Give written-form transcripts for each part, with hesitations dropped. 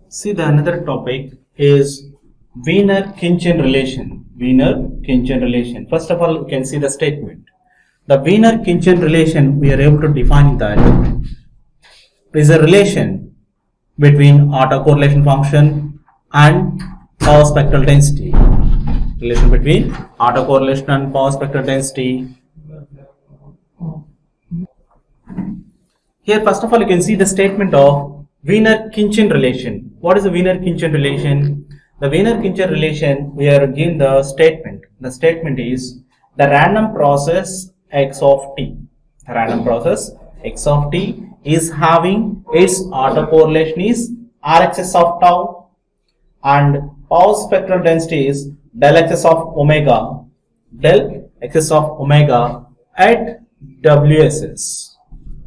See, the another topic is Wiener-Khinchin relation. Wiener-Khinchin relation. First of all, you can see the statement. The Wiener-Khinchin relation, we are able to define that is a relation between autocorrelation function and power spectral density. Relation between autocorrelation and power spectral density. Here, first of all, you can see the statement of Wiener-Khinchin relation. What is the Wiener-Khinchin relation? The Wiener-Khinchin relation, we are given the statement. The statement is the random process x of t. The random process x of t is having its autocorrelation is RHS of tau and power spectral density is del xs of omega, del xs of omega at WSS.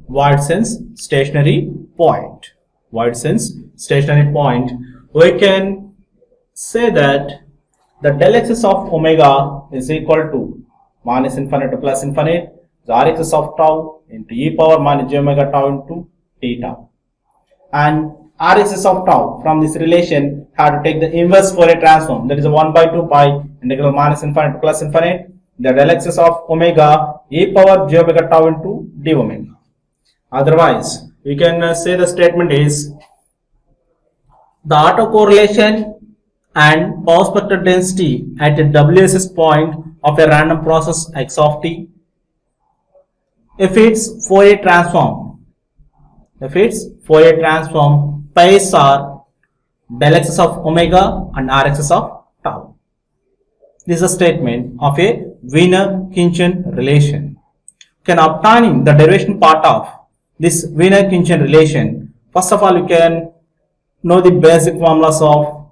Wide sense stationary point. Wide sense stationary point. We can say that the del xs of omega is equal to minus infinite to plus infinite, the RHS of tau into e power minus j omega tau into t tau. And RHS of tau from this relation have to take the inverse Fourier transform, that is a 1 by 2 pi integral minus infinite to plus infinite, the del xs of omega e power j omega tau into d omega. Otherwise, we can say the statement is the autocorrelation and power spectral density at a WSS point of a random process x of t, if its Fourier transform, pairs are del xs of omega and RHS of tau. This is a statement of a Wiener-Khinchin relation. Can obtaining the derivation part of this Wiener-Khinchin relation, first of all, you can know the basic formulas of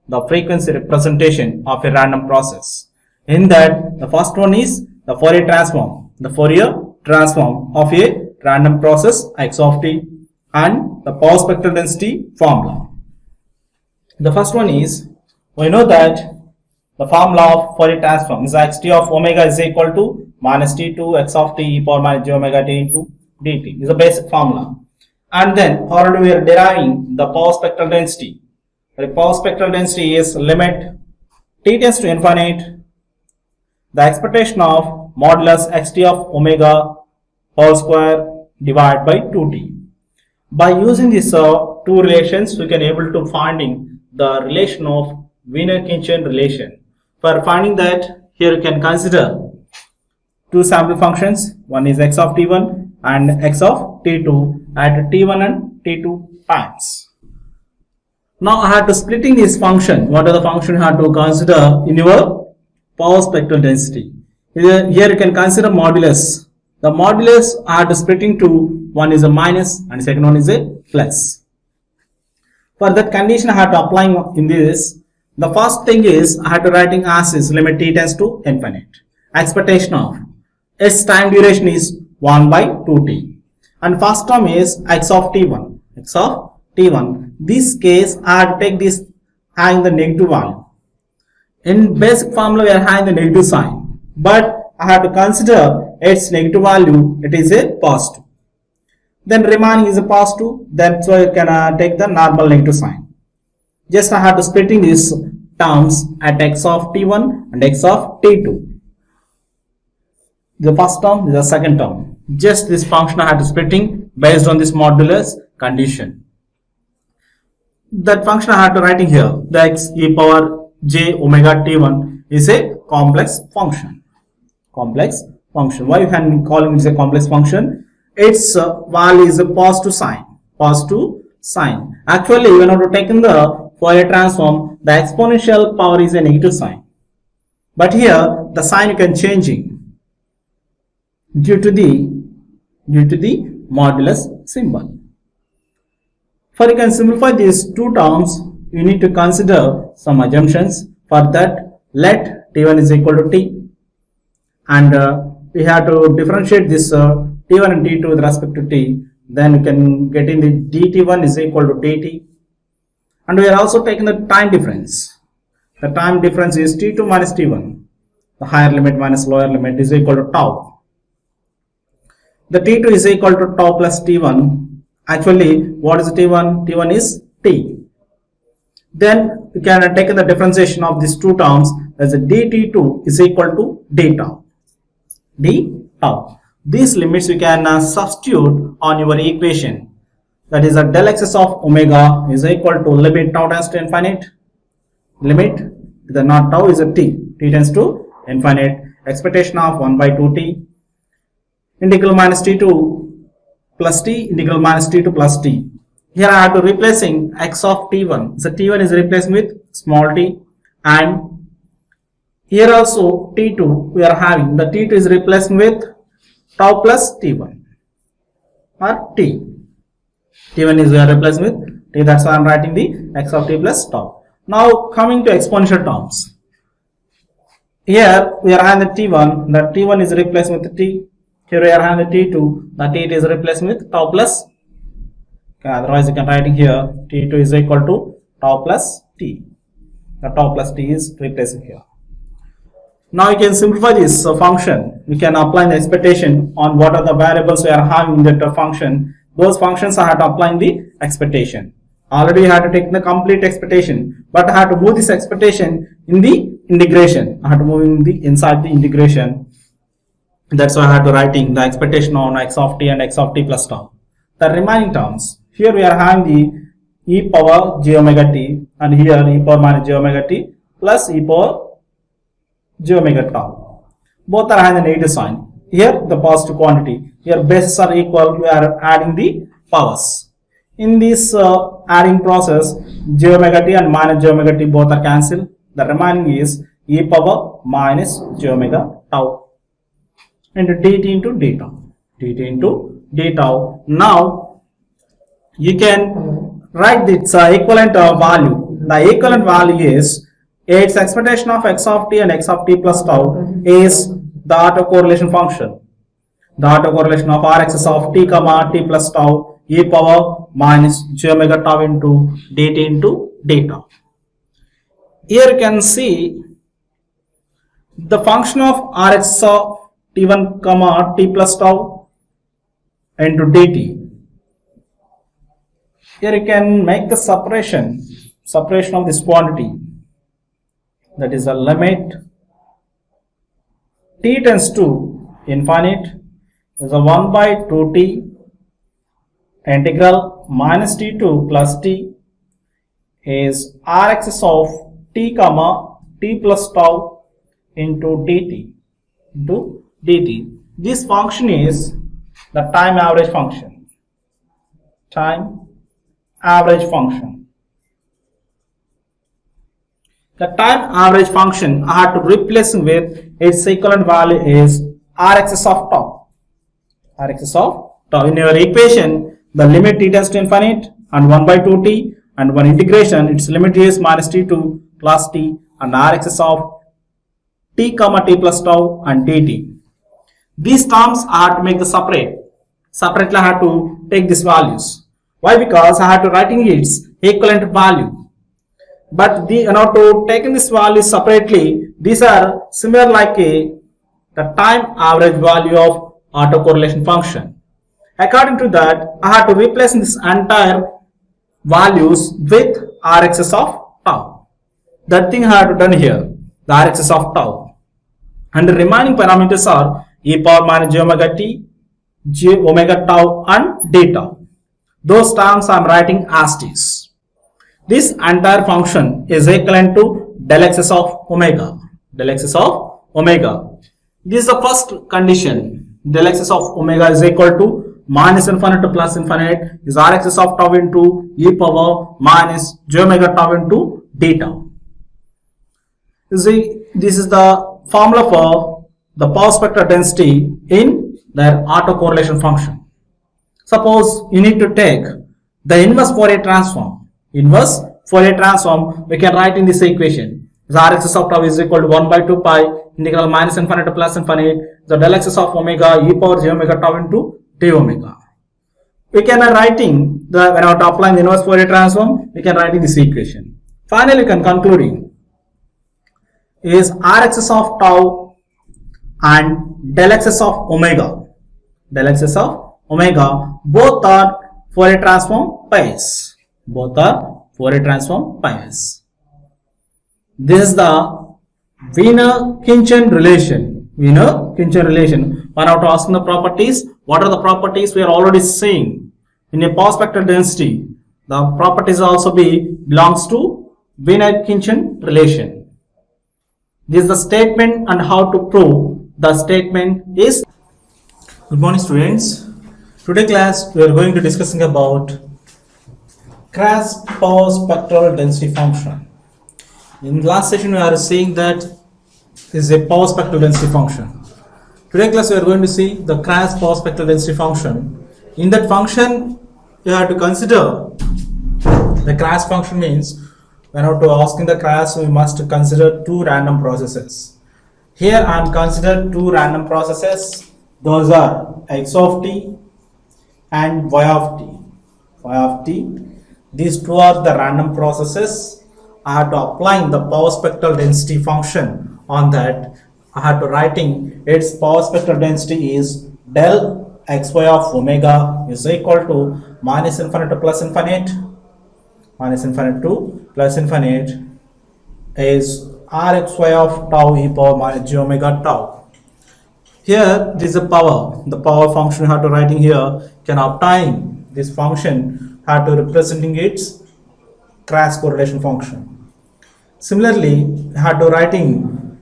the frequency representation of a random process. In that, the first one is the Fourier transform. The Fourier transform of a random process x of t and the power spectral density formula. The first one is, we know that the formula of Fourier transform is xt of omega is equal to minus t2 x of t e power minus j omega t into dt is a basic formula. And then already we are deriving the power spectral density. The power spectral density is limit t tends to infinite, the expectation of modulus xt of omega whole square divided by 2t. By using these two relations, we can able to finding the relation of Wiener-Khinchin relation. For finding that, here you can consider two sample functions. One is x of t1 and x of t2 at t1 and t2 times. Now I have to splitting this function. What are the function you have to consider in your power spectral density? Here you can consider modulus. The modulus I have to splitting to one is a minus and second one is a plus. For that condition I have to applying in this. The first thing is I have to writing as is limit t tends to infinite. Expectation of its time duration is 1 by 2t. And first term is x of t1. X of t1. This case I have to take this having the negative value. In basic formula we are having the negative sign. But I have to consider its negative value. It is a positive. Then remaining is a positive. That's why you can take the normal negative sign. Just I have to splitting these terms at x of t1 and x of t2. The first term, the second term. Just this function I have to splitting based on this modulus condition. That function I have to writing here. The x e power j omega t1 is a complex function. Complex function. Why you can call it a complex function? Its value is a positive sign. Positive sign. Actually, when you take in the Fourier transform, the exponential power is a negative sign. But here, the sign you can changing due to the modulus symbol. For you can simplify these two terms, you need to consider some assumptions. For that, let t1 is equal to t, and we have to differentiate this t1 and t2 with respect to t. Then you can get in the dt1 is equal to dt, and we are also taking the time difference. The time difference is t2 minus t1. The higher limit minus lower limit is equal to tau. the T2 is equal to tau plus T1. Actually, what is T1? T1 is T. Then we can take the differentiation of these two terms as a dt2 is equal to d tau. D tau. These limits you can substitute on your equation. That is, del xs of omega is equal to limit tau tends to infinite. Limit the not tau is a t. T tends to infinite. Expectation of 1 by 2t. Integral minus t2 plus t. Integral minus t2 plus t. Here I have to replacing x of t1. So t1 is replaced with small t, and here also t2 we are having the t2 is replaced with tau plus t1 or t. T1 is replaced with t. That's why I am writing the x of t plus tau. Now coming to exponential terms. Here we are having the t1. The t1 is replaced with t. Here we are having the t2. The t is replaced with tau plus. Okay, otherwise you can writing here t2 is equal to tau plus t. The tau plus t is replacing here. Now you can simplify this function. We can apply the expectation on what are the variables we are having in that function. Those functions I have to apply the expectation. Already I had to take the complete expectation, but I had to move this expectation in the integration. I had to move in the inside the integration. That's why I had to writing the expectation on x of t and x of t plus tau. The remaining terms. Here we are having the e power j omega t, and here e power minus j omega t plus e power j omega tau. Both are having the negative sign. Here the positive quantity. Here bases are equal. We are adding the powers. In this adding process, j omega t and minus j omega t both are cancelled. The remaining is e power minus j omega tau into dt into d tau. Dt into d tau. Now you can write this equivalent value. The equivalent value is its expectation of x of t and x of t plus tau is the autocorrelation function. The autocorrelation of Rx's of t comma t plus tau e power minus j omega tau into dt into d tau. Here you can see the function of Rx of t1 comma t plus tau into dt. Here you can make the separation of this quantity. That is a limit t tends to infinite is a 1 by 2t integral minus t2 plus t is Rx of t comma t plus tau into dt into dt. This function is the time average function. Time average function. The time average function I have to replace with its equivalent value is Rx of tau. Rx of tau. In your equation, the limit t tends to infinite and 1 by 2t, and one integration, its limit is minus t2 plus t and Rx of t comma t plus tau and dt. These terms I have to make the separately I have to take these values. Why? Because I have to writing its equivalent value. But to taking this value separately, these are similar like the time average value of autocorrelation function. According to that, I have to replace this entire values with Rx's of tau. That thing I have to done here, the Rx's of tau. And the remaining parameters are e power minus j omega t, j omega tau and d tau. Those terms I am writing as this. This entire function is equivalent to del x's of omega. Del x's of omega. This is the first condition. Del x's of omega is equal to minus infinite to plus infinite is Rx's of tau into e power minus j omega tau into d tau. You see, this is the formula for the power spectral density in their autocorrelation function. Suppose you need to take the inverse Fourier transform. Inverse Fourier transform we can write in this equation. Rx of tau is equal to 1 by 2 pi integral minus infinite to plus infinite. The del x of omega e power j omega tau into d omega. We can writing the when out applying the inverse Fourier transform, we can writing this equation. Finally, we can concluding is Rx of tau and del x of omega. del xs of omega. Both are Fourier transform pairs. Both are Fourier transform pairs. This is the Wiener-Khinchin relation. Wiener-Khinchin relation. One out asking the properties. What are the properties we are already seeing in a power spectral density? The properties also belongs to Wiener-Khinchin relation. This is the statement and how to prove the statement is. Good morning, students. Today class we are going to discussing about Crass power spectral density function. In last session we are seeing that is a power spectral density function. Today class we are going to see the Crass power spectral density function. In that function you have to consider the Crass function means when out to asking the Crass we must consider two random processes. Here I am considered two random processes. Those are x of t and y of t. Y of t. These two are the random processes. I have to apply the power spectral density function on that. I have to writing its power spectral density is del xy of omega is equal to minus infinite to plus infinite. Minus infinite to plus infinite is rxy of tau e power minus j omega tau. Here this is a power. The power function you have to writing here can obtain this function have to representing its Crass correlation function. Similarly, you have to writing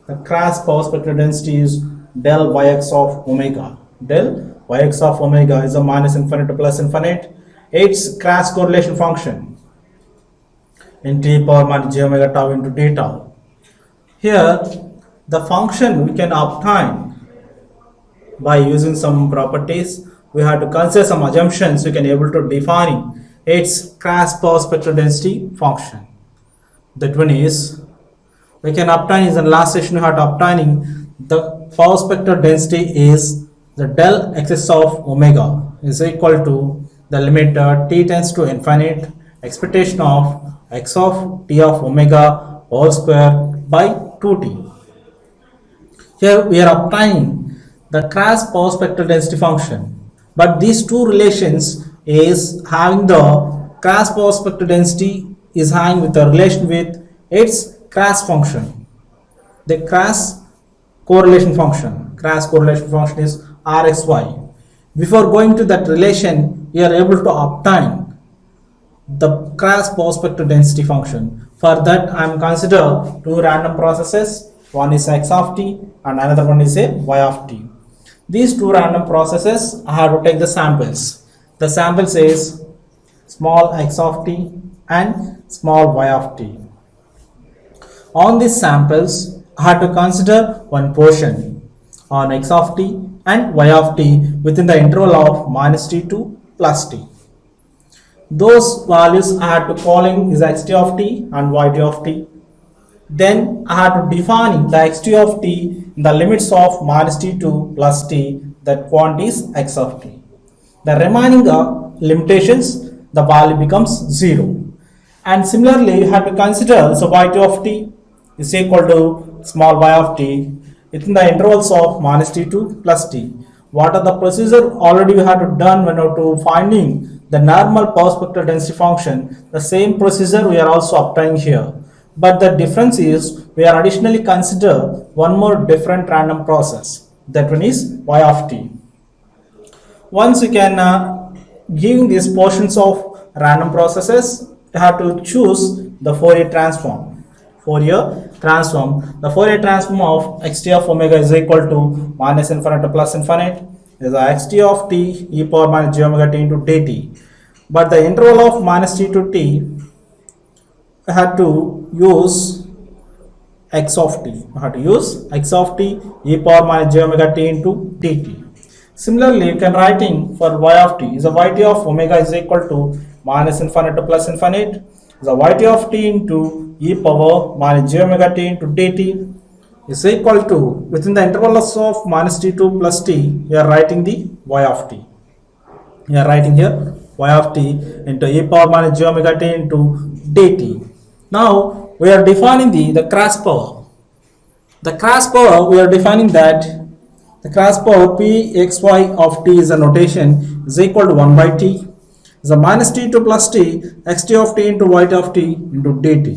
the Crass power spectral density is del yx of omega. Del yx of omega is a minus infinite to plus infinite. Its Crass correlation function in t power minus j omega tau into d tau. Here the function we can obtain by using some properties. We have to consider some assumptions we can able to define its Crass power spectral density function. That one is we can obtain is in last session we had obtaining the power spectral density is the del xs of omega is equal to the limit t tends to infinite expectation of x of t of omega whole square by 2t. Here we are obtaining the Crass power spectral density function, but these two relations is having the Crass power spectral density is having with a relation with its Crass function. The Crass correlation function. Crass correlation function is rxy. Before going to that relation, we are able to obtain the Crass power spectral density function. For that, I am consider two random processes. One is x of t and another one is a y of t. These two random processes, I have to take the samples. The samples is small x of t and small y of t. On these samples, I have to consider one portion on x of t and y of t within the interval of minus t to plus t. Those values I have to calling is xt of t and yt of t. Then I have to define the xt of t in the limits of minus t to plus t, that quantity is x of t. The remaining limitations, the value becomes 0. And similarly, you have to consider so yt of t is equal to small y of t within the intervals of minus t to plus t. What are the procedure already we have to done when to finding the normal power spectral density function? The same procedure we are also obtaining here. But the difference is we are additionally consider one more different random process. That one is y of t. Once you can give these portions of random processes, you have to choose the Fourier transform. Fourier transform. The Fourier transform of xt of omega is equal to minus infinite to plus infinite is the xt of t e power minus j omega t into dt. But the interval of minus t to t, I had to use x of t. I had to use x of t e power minus j omega t into dt. Similarly, you can writing for y of t is a yt of omega is equal to minus infinite to plus infinite is a yt of t into e power minus j omega t into dt is equal to within the intervals of minus t to plus t. You are writing the y of t. You are writing here y of t into e power minus j omega t into dt. Now we are defining the Crass power. The Crass power we are defining that The crash power Pxy of t is a notation is equal to 1 by t. Is a minus t to plus t, xt of t into yt of t into dt.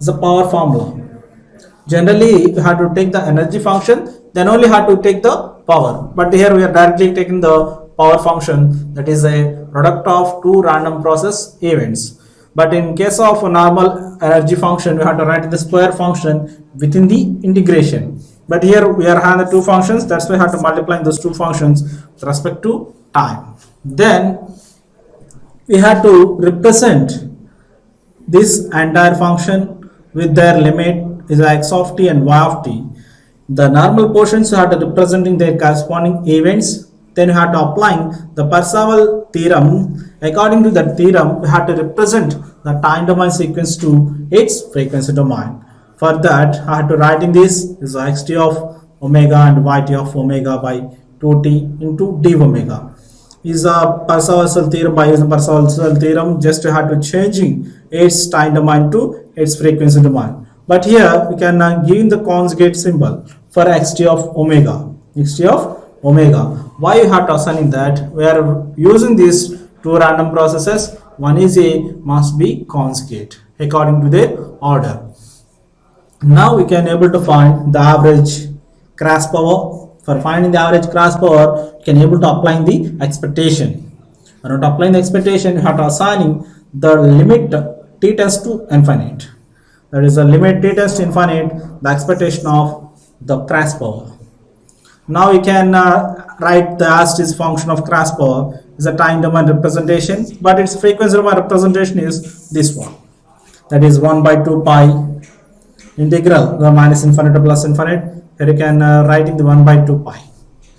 Is a power formula. Generally, you have to take the energy function, then only have to take the power. But here we are directly taking the power function, that is a product of two random process events. But in case of a normal energy function, we have to write the square function within the integration. But here we are having the two functions, that's why we have to multiply those two functions with respect to time. Then we have to represent this entire function with their limit is x of t and y of t. The normal portions you have to representing their corresponding events. Then you have to applying the Parseval theorem. According to that theorem, we have to represent the time domain sequence to its frequency domain. For that, I have to write in this is xt of omega and yt of omega by 2t into d omega. Is a Parseval theorem. By using Parseval theorem, just you have to changing its time domain to its frequency domain. But here we can give the conjugate symbol for xt of omega. xt of omega. Why you have to assign that? We are using these two random processes. One is a must be conjugate according to their order. Now we can able to find the average crash power. For finding the average crash power, you can able to apply the expectation. When not applying the expectation, you have to assigning the limit t tends to infinite. That is the limit t tends to infinite, the expectation of the crash power. Now you can write the as is function of crash power is a time domain representation, but its frequency domain representation is this one. That is 1 by 2 pi integral minus infinite to plus infinite. Here you can write in the 1 by 2 pi.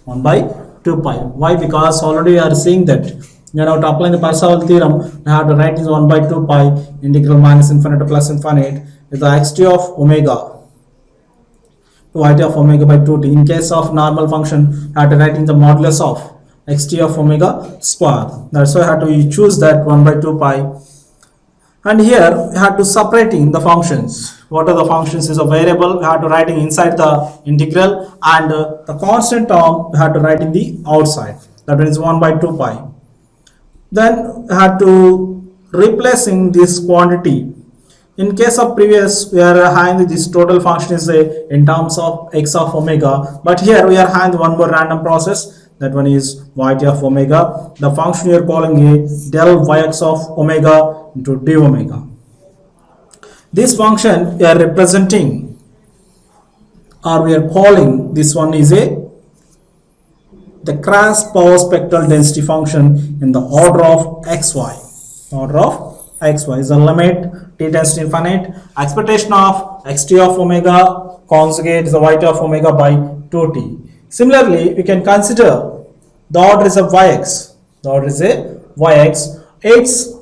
1 by 2 pi. Why? Because already you are seeing that you know to apply the Parseval theorem, you have to write is 1 by 2 pi integral minus infinite to plus infinite with the xt of omega to yt of omega by 2t. In case of normal function, you have to write in the modulus of xt of omega square. That's why I have to choose that 1 by 2 pi. And here we have to separating the functions. What are the functions is a variable, we have to writing inside the integral, and the constant term we have to write in the outside. That is 1 by 2 pi. Then we have to replacing this quantity. In case of previous, we are having this total function is in terms of x of omega, but here we are having one more random process. That one is yt of omega. The function we are calling a del yx of omega into d omega. This function we are representing, or we are calling this one is the crash power spectral density function in the order of xy. Order of xy is the limit t tends to infinite, expectation of xt of omega conjugate is the yt of omega by 2t. Similarly, we can consider the order is of yx. The order is a yx. Its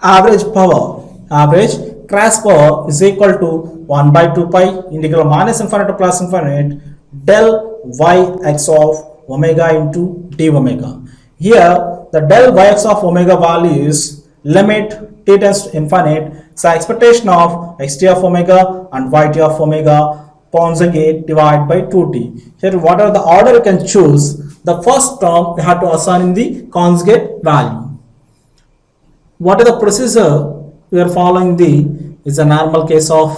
average power, average crash power is equal to 1 by 2 pi integral minus infinite to plus infinite del yx of omega into d omega. Here, the del yx of omega value is limit t tends to infinite, so expectation of xt of omega and yt of omega conjugate divided by 2t. Here, what are the order you can choose? The first term we have to assign in the conjugate value. What is the procedure we are following? The is a normal case of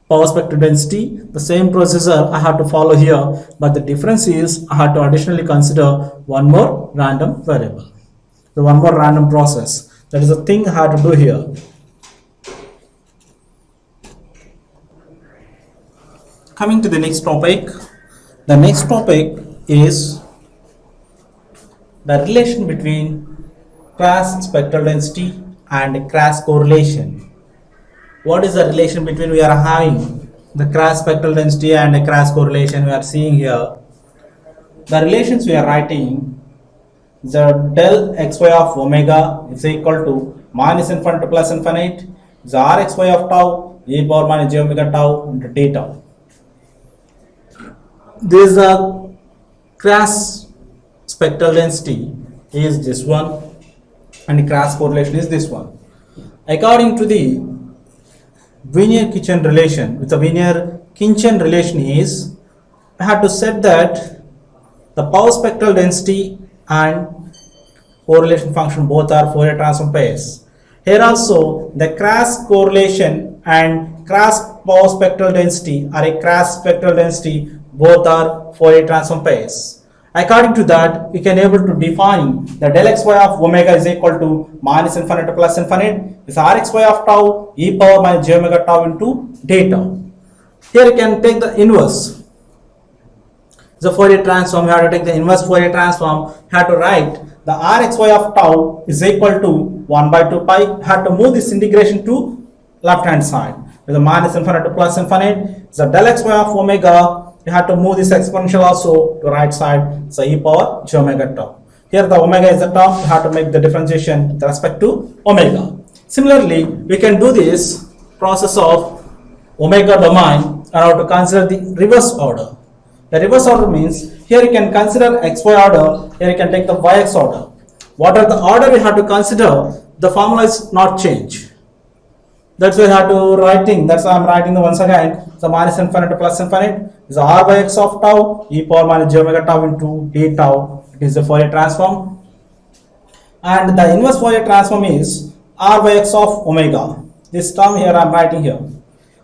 power spectral density. The same procedure I have to follow here, but the difference is I have to additionally consider one more random variable. So one more random process. That is the thing I have to do here. Coming to the next topic. The next topic is the relation between crash spectral density and crash correlation. What is the relation between we are having the crash spectral density and the crash correlation we are seeing here? The relations we are writing, the del xy of omega is equal to minus infinite to plus infinite, the rxy of tau e power minus j omega tau into d tau. This crash spectral density is this one and crash correlation is this one. According to the Wiener-Khinchin relation, with the Wiener-Khinchin relation is I had to set that the power spectral density and correlation function both are Fourier transform pairs. Here also the cross correlation and cross power spectral density or a cross spectral density both are Fourier transform pairs. According to that, we can able to define the del xy of omega is equal to minus infinite to plus infinite is rxy of tau e power minus j omega tau into d tau. Here you can take the inverse. The Fourier transform, you have to take the inverse Fourier transform, you have to write the rxy of tau is equal to 1 by 2 pi, you have to move this integration to left hand side with the minus infinite to plus infinite, the del xy of omega, you have to move this exponential also to right side, so e power j omega tau. Here the omega is the tau, you have to make the differentiation with respect to omega. Similarly, we can do this process of omega domain and how to consider the reverse order. The reverse order means here you can consider xy order, here you can take the yx order. What are the order we have to consider? The formula is not change. That's why I have to writing. That's why I'm writing the once again. So minus infinite to plus infinite is r by x of tau e power minus j omega tau into d tau. It is the Fourier transform. And the inverse Fourier transform is r by x of omega. This term here I'm writing here.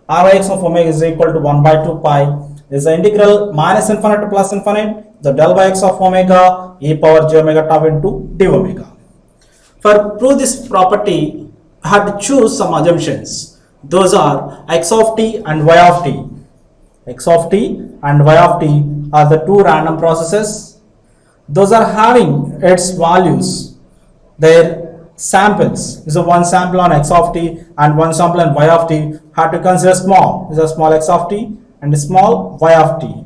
R by x of omega is equal to 1 by 2 pi. Is the integral minus infinite to plus infinite. The del by x of omega e power j omega tau into d omega. For prove this property, I have to choose some assumptions. Those are x of t and y of t. X of t and y of t are the two random processes. Those are having its values, their samples. Is a one sample on x of t and one sample on y of t. Have to consider small. Is a small x of t and a small y of t.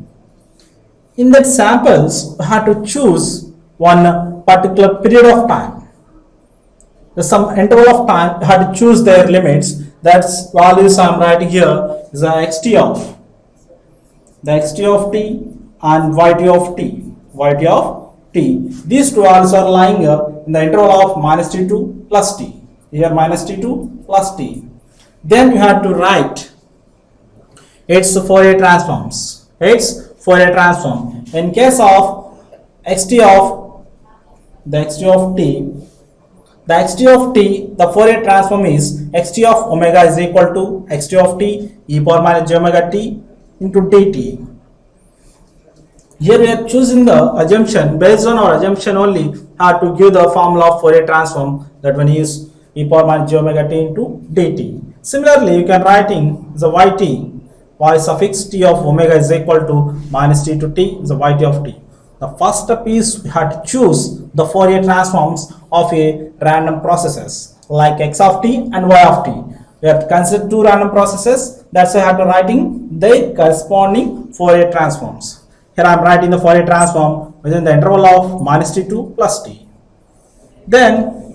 In that samples, we have to choose one particular period of time. Some interval of time, had to choose their limits. That's values I am writing here is the xt of t and yt of t. These two values are lying in the interval of minus t to plus t. Here minus t to plus t. Then you have to write its Fourier transforms. Its Fourier transform. In case of xt of t. The xt of t, the Fourier transform is xt of omega is equal to xt of t e power minus j omega t into dt. Here we are choosing the assumption. Based on our assumption only, have to give the formula of Fourier transform. That one is e power minus j omega t into dt. Similarly, you can writing the yt, y suffix t of omega is equal to minus t to t is the yt of t. The first step is we have to choose the Fourier transforms of a random processes like x of t and y of t. We have to consider two random processes. That's why I have to writing the corresponding Fourier transforms. Here I am writing the Fourier transform within the interval of minus t to plus t. Then,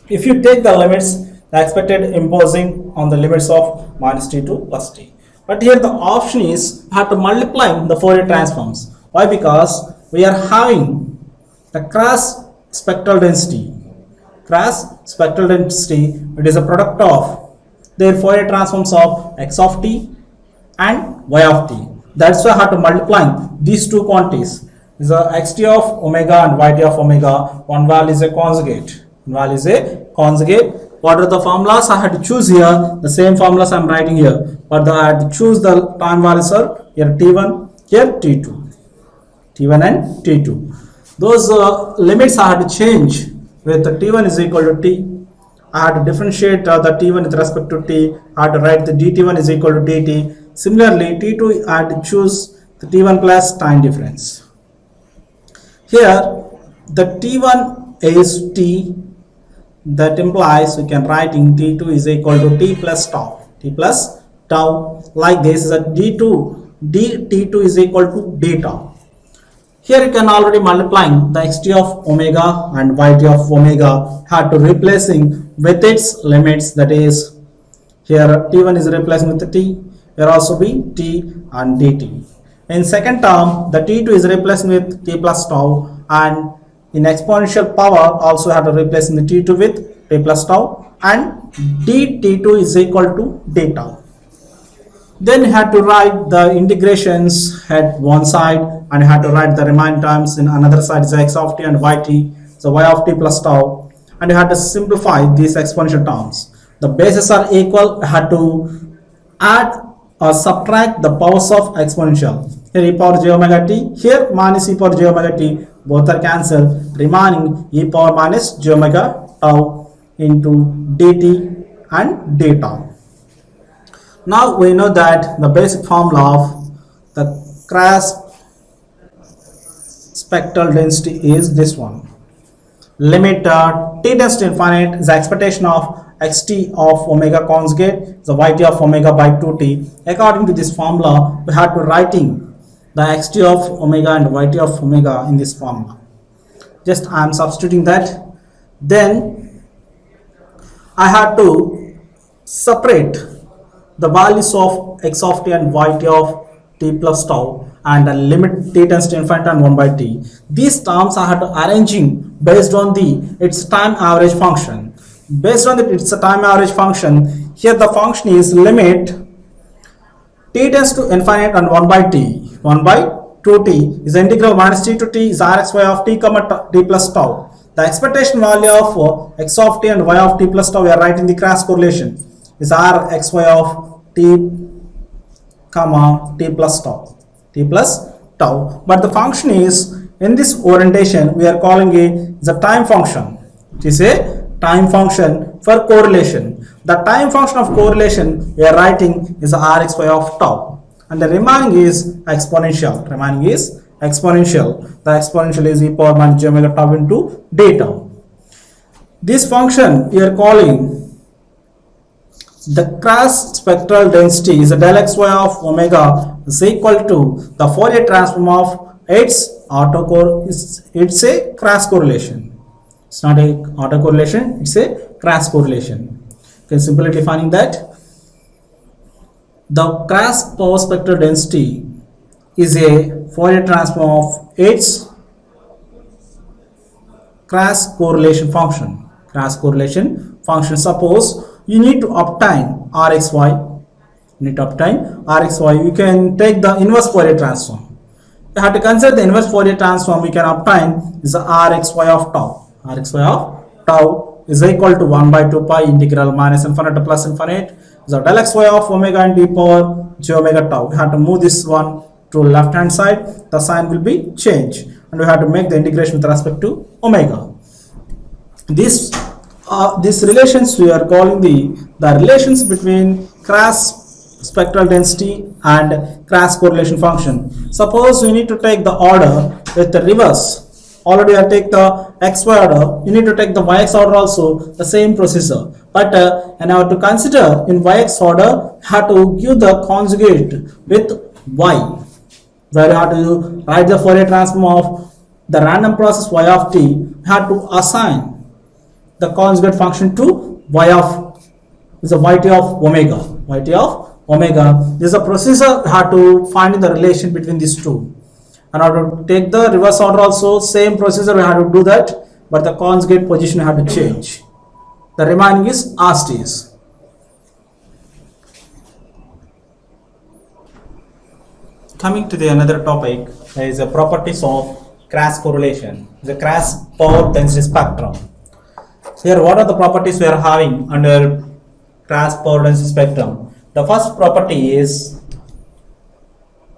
if you take the limits, the expected imposing on the limits of minus t to plus t. But here the option is I have to multiply the Fourier transforms. Why? Because we are having the cross spectral density. Cross spectral density, it is a product of their Fourier transforms of x of t and y of t. That's why I have to multiply these two quantities. Is a xt of omega and yt of omega. One value is a conjugate. One value is a conjugate. What are the formulas I had to choose here? The same formulas I am writing here. But I had to choose the time values are here t1, here t2. T1 and T2. Those limits I had to change with the T1 is equal to T. I had to differentiate the T1 with respect to T. I had to write the dt1 is equal to dt. Similarly, T2 I had to choose the T1 plus time difference. Here, the T1 is T. That implies we can write in T2 is equal to T plus tau. T plus tau. Like this is a D2. T2 is equal to d tau. Here you can already multiplying the xt of omega and yt of omega had to replacing with its limits, that is here t1 is replacing with the t, here also be t and dt. In second term the t2 is replacing with t plus tau, and in exponential power also have to replacing the t2 with t plus tau, and dt2 is equal to d tau. Then you had to write the integrations at one side and you had to write the remaining terms in another side, so x of t and yt, so y of t plus tau, and you had to simplify these exponential terms. The bases are equal, you had to add or subtract the powers of exponential. Here e power j omega t, here minus e power j omega t, both are cancelled, remaining e power minus j omega tau into dt and d tau. Now we know that the basic formula of the Crass spectral density is this one. Limit t tends to infinite is the expectation of xt of omega conjugate, the yt of omega by 2t. According to this formula, we have to writing the xt of omega and yt of omega in this formula. Just I am substituting that. Then I have to separate the values of x of t and yt of t plus tau and the limit t tends to infinite and 1 by t. These terms I have to arranging based on its time average function. Based on its time average function, here the function is limit t tends to infinite and 1 by t. 1 by 2t is integral minus t to t is rxy of t comma t plus tau. The expectation value of x of t and y of t plus tau, we are writing the cross correlation, is r xy of t comma t plus tau, but the function is in this orientation we are calling it the time function. It is a time function for correlation. The time function of correlation we are writing is rxy of tau, and the remaining is exponential. The exponential is e power minus j omega tau into d tau. This function we are calling the Crass spectral density is a del xy of omega is equal to the Fourier transform of its it's a cross correlation. It's not a autocorrelation, it's a cross correlation. You can simply defining that the Crass power spectral density is a Fourier transform of its cross correlation function. Suppose you need to obtain rxy. You can take the inverse Fourier transform. You have to consider the inverse Fourier transform. We can obtain is the rxy of tau. Rxy of tau is equal to 1 by 2 pi integral minus infinite to plus infinite. So del xy of omega and d power j omega tau. We have to move this one to left hand side. The sign will be changed, and we have to make the integration with respect to omega. These relations we are calling the relations between Crass spectral density and Crass correlation function. Suppose you need to take the order with the reverse. Already I take the xy order, you need to take the yx order also, the same procedure. But and I have to consider in yx order, have to give the conjugate with y, where you have to write the Fourier transform of the random process y of t, have to assign the conjugate function to y of is a yt of omega. This is a procedure we have to find the relation between these two. And I have to take the reverse order also, same procedure we have to do that, but the conjugate position we have to change. The remaining is as it is. Coming to the another topic is the properties of Crass correlation, the Crass power density spectrum. Here, what are the properties we are having under Crass power density spectrum? The first property is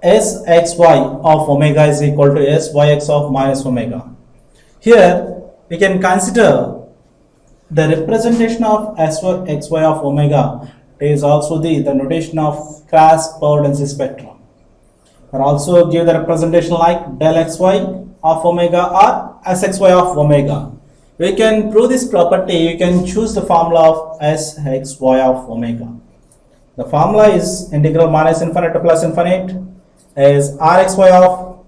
Sxy of omega is equal to Syx of minus omega. Here, we can consider the representation of Sxy of omega is also the notation of Crass power density spectrum. Or also give the representation like del xy of omega or Sxy of omega. We can prove this property, you can choose the formula of Sxy of omega. The formula is integral minus infinite to plus infinite is rxy of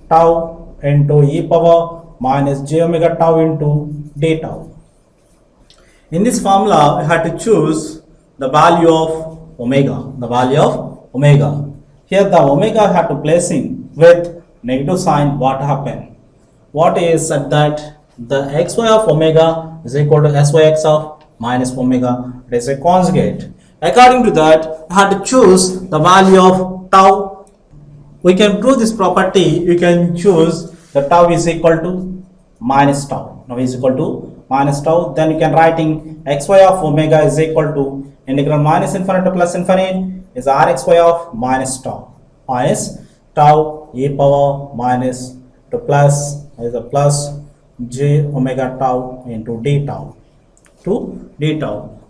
tau into e power minus j omega tau into d tau. In this formula, we have to choose the value of omega. Here the omega we have to place in with negative sign. What happened? What is that the xy of omega is equal to syx of minus omega. It is a conjugate. According to that, I have to choose the value of tau. We can prove this property. You can choose the tau is equal to minus tau. Now is equal to minus tau. Then you can writing xy of omega is equal to integral minus infinite to plus infinite is rxy of minus tau e power minus to plus is a plus j omega tau into d tau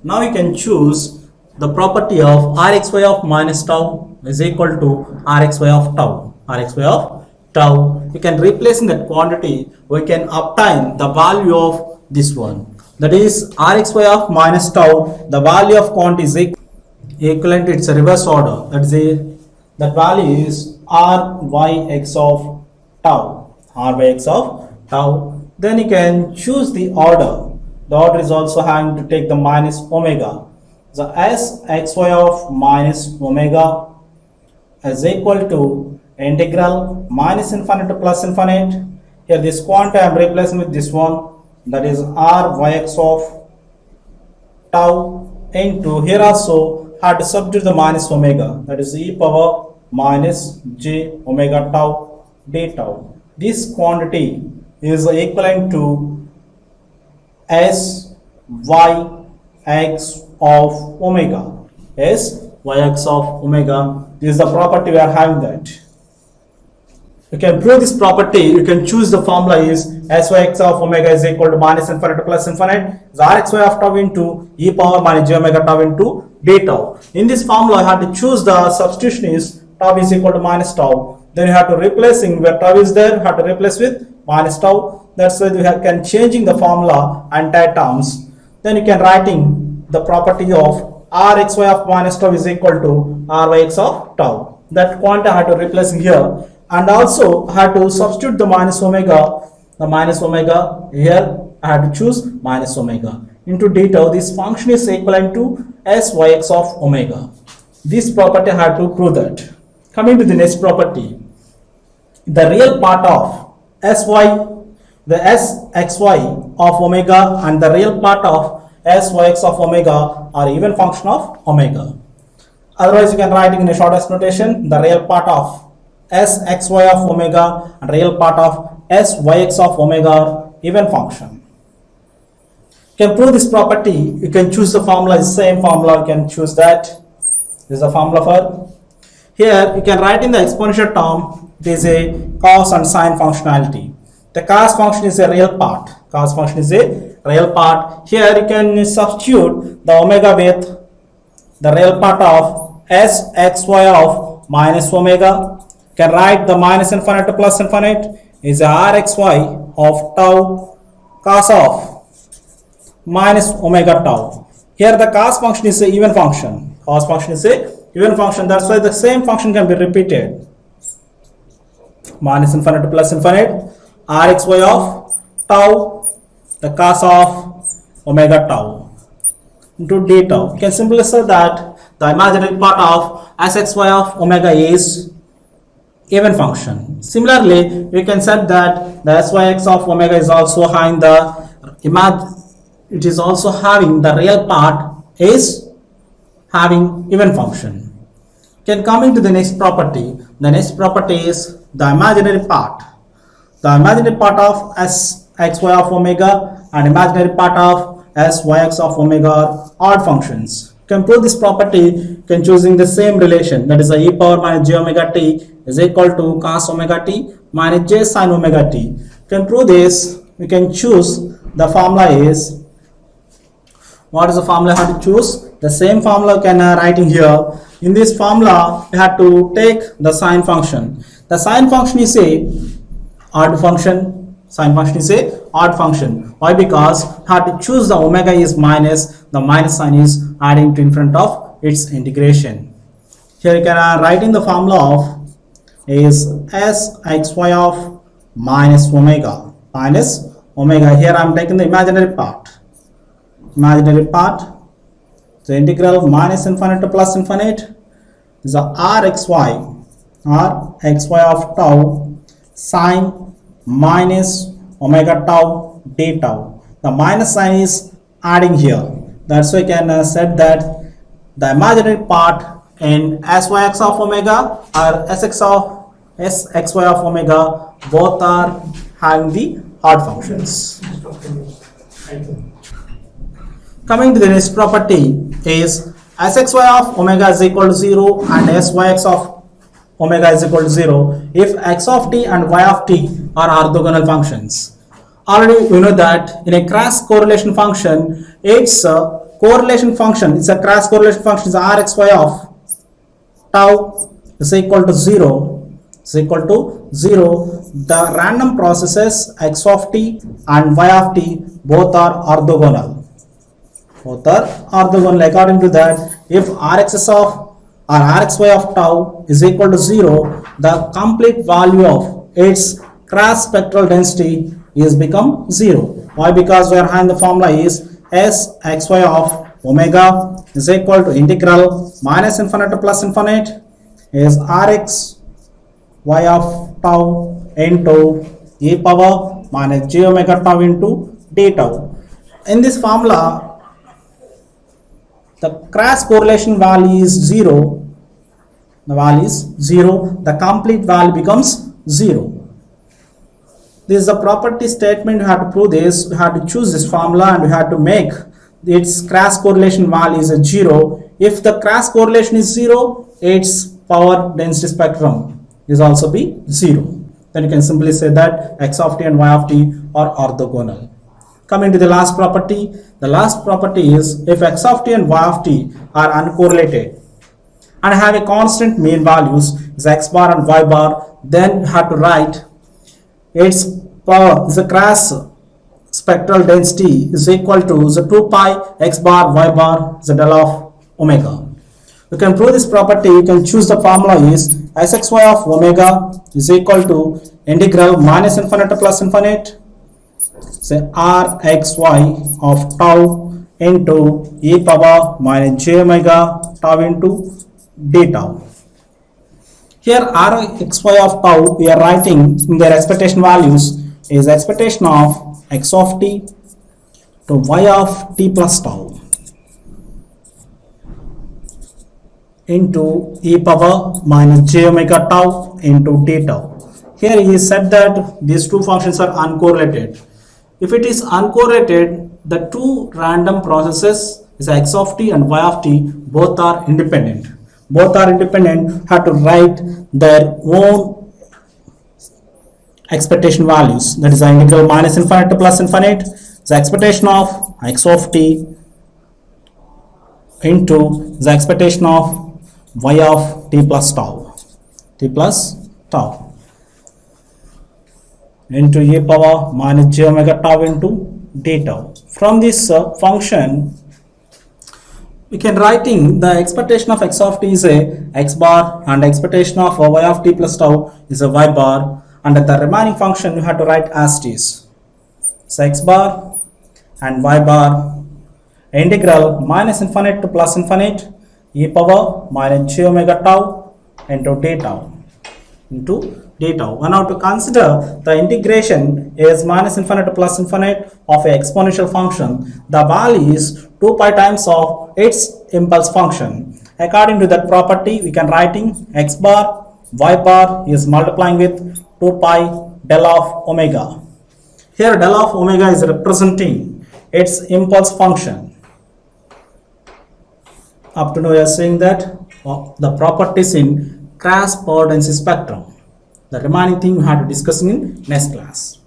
Now you can choose the property of rxy of minus tau is equal to rxy of tau. You can replace in that quantity. We can obtain the value of this one, that is rxy of minus tau. The value of quantity is equivalent, it's a reverse order, that value is ryx of tau. Then you can choose the order. The order is also having to take the minus omega. So as xy of minus omega is equal to integral minus infinite to plus infinite. Here this quantity I am replacing with this one, that is ryx of tau into, here also had to substitute the minus omega, that is e power minus j omega tau d tau. This quantity is equivalent to s y x of omega. This is the property we are having that. You can prove this property. You can choose the formula is syx of omega is equal to minus infinite to plus infinite is rxy of tau into e power minus j omega tau into d tau. In this formula, I have to choose the substitution is tau is equal to minus tau. Then you have to replacing where tau is there, have to replace with minus tau. That's why you can changing the formula entire terms. Then you can writing the property of rxy of minus tau is equal to ryx of tau. That quantity I have to replace here, and also I have to substitute the minus omega. The minus omega here I have to choose minus omega into d tau. This function is equivalent to syx of omega. This property I have to prove that. Coming to the next property, the real part of the sxy of omega and the real part of syx of omega are even function of omega. Otherwise, you can write in a shortest notation, the real part of sxy of omega and real part of syx of omega are even function. You can prove this property. You can choose the formula, is the same formula. You can choose that. This is the formula for. Here you can write in the exponential term. There is a cos and sine functionality. The cos function is a real part. Cos function is a real part. Here you can substitute the omega with the real part of sxy of minus omega. You can write the minus infinite to plus infinite is a rxy of tau cos of minus omega tau. Here the cos function is a even function. Cos function is a even function. That's why the same function can be repeated. Minus infinite to plus infinite rxy of tau, the cos of omega tau into d tau. You can simply say that the imaginary part of sxy of omega is even function. Similarly, we can say that the syx of omega is also having the it is also having the real part is having even function. Can come into the next property. The next property is the imaginary part. The imaginary part of sxy of omega and imaginary part of syx of omega are odd functions. You can prove this property. You can choosing the same relation, that is the e power minus j omega t is equal to cos omega t minus j sin omega t. You can prove this. You can choose the formula is, what is the formula I have to choose? The same formula can write in here. In this formula, you have to take the sine function. The sine function is a odd function. Sine function is a odd function. Why? Because you have to choose the omega is minus, the minus sign is adding to in front of its integration. Here you can write in the formula of is sxy of minus omega. Here I am taking the imaginary part. The integral minus infinite to plus infinite is a rxy of tau sine minus omega tau d tau. The minus sign is adding here. That's why I can said that the imaginary part in syx of omega or sxy of omega, both are having the odd functions. Coming to the next property is sxy of omega is equal to 0 and syx of omega is equal to 0 if x of t and y of t are orthogonal functions. Already we know that in a cross correlation function, its correlation function, it's a cross correlation function is rxy of tau is equal to 0 the random processes x of t and y of t both are orthogonal. According to that, if rxs of or rxy of tau is equal to 0, the complete value of its cross spectral density is become 0. Why? Because we are having the formula is sxy of omega is equal to integral minus infinite to plus infinite is rx y of tau into e power minus j omega tau into d tau. In this formula, the cross correlation value is 0. The value is 0. The complete value becomes 0. This is a property statement. We have to prove this. We have to choose this formula and we have to make its cross correlation value is 0. If the cross correlation is 0, its power density spectrum is also be 0. Then you can simply say that x of t and y of t are orthogonal. Coming to the last property, the last property is if x of t and y of t are uncorrelated and have a constant mean values is x bar and y bar, then you have to write its power is a cross spectral density is equal to the 2 pi x bar y bar is the del of omega. You can prove this property. You can choose the formula is sxy of omega is equal to integral minus infinite to plus infinite say rxy of tau into e power minus j omega tau into d tau. Here rxy of tau we are writing in their expectation values is expectation of x of t to y of t plus tau into e power minus j omega tau into d tau. Here he said that these two functions are uncorrelated. If it is uncorrelated, the two random processes is x of t and y of t both are independent. Have to write their own expectation values. That is the integral minus infinite to plus infinite. The expectation of x of t into the expectation of y of t plus tau into e power minus j omega tau into d tau. From this function, we can writing the expectation of x of t is a x bar and expectation of y of t plus tau is a y bar, and the remaining function you have to write as it is. So x bar and y bar integral minus infinite to plus infinite e power minus j omega tau into d tau One have to consider the integration is minus infinite to plus infinite of an exponential function. The value is 2 pi times of its impulse function. According to that property, we can writing x bar y bar is multiplying with 2 pi del of omega. Here del of omega is representing its impulse function. Up to now we are saying that the properties in cross power density spectrum. The remaining thing we have to discuss in next class.